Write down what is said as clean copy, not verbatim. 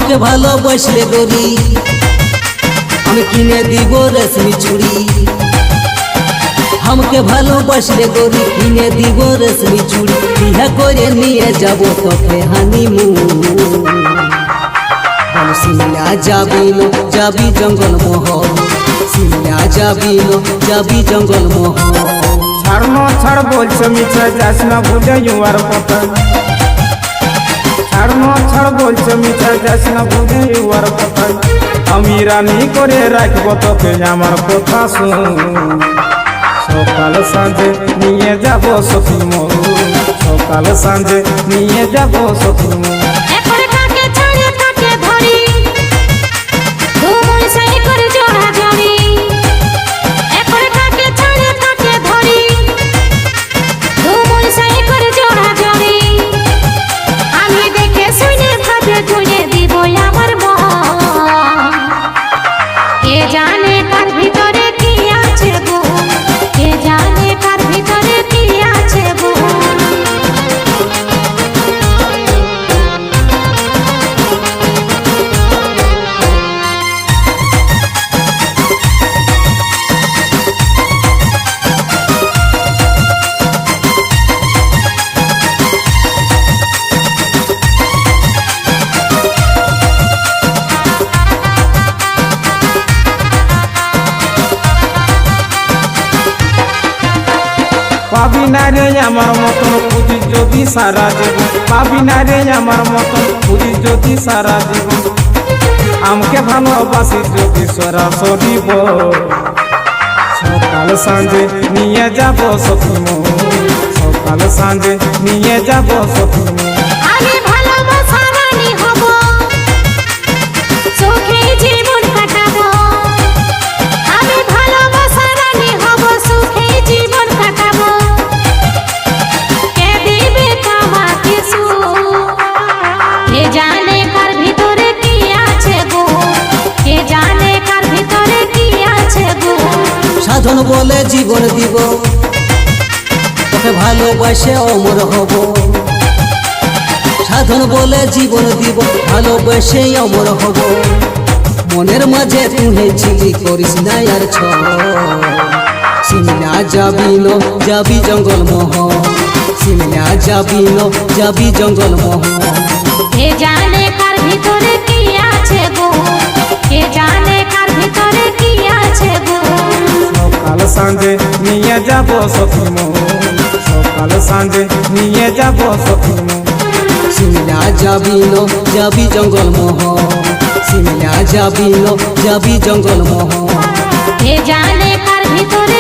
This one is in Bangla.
আমাকে ভালোবাসলে গরি আমি কিনে দিব রেশমি চুড়ি আমাকে ভালোবাসলে গরি কিনে দিব রেশমি চুড়ি বিয়ে করে নিয়ে যাব তোকে হানিমুন সিমলা যাবিলো যাবি জঙ্গল মহল সিমলা যাবিলো যাবি জঙ্গল মহল ছাড় না ছাড় বলছো মিছে যাস না ভুলে ইউয়ার কথা ছাড় না ছাড় বলছো মিছে যাস না ভুলে ইউয়ার কথা আমি রানী করে রাখবো তোকে আমার কথা শুন সকাল সাঁঝে নিয়ে যাব সখী মোর সকাল সাঁঝে নিয়ে যাব সখী মোর পাবি না রে আমার মতন খুঁজি যদি সারা জীবন পাবি না রে আমার মতন খুঁজি যদি সারা জীবন আমাকে ভালোবাসি যদি সরাসরি সকাল সাঁঝে নিয়ে যাব সখী মোর সকাল সাঁঝে নিয়ে যাব সখী মোর সাধন বলে জীবন দিব তোকে ভালোবাসে অমর হব সাধন বলে জীবন দিব ভালোবাসে অমর হব মনের মাঝে তুই ছিলি করিস না আর ছ সিমলা যাবিলো যাবি জঙ্গল মহ সিমলা যাবিলো যাবি জঙ্গল মহ কে জানে কার ভিতরে কি আছে গো কে জানে কার ভিতরে কি আছে গো সকাল সাঁঝে নিয়ে যাব সখী মোর সকাল সাঁঝে নিয়ে যাব সখী মোর সিমলা যাবিলো যাবি জঙ্গল মহ সিমলা যাবিলো যাবি জঙ্গল মহ কে জানে কার ভিতরে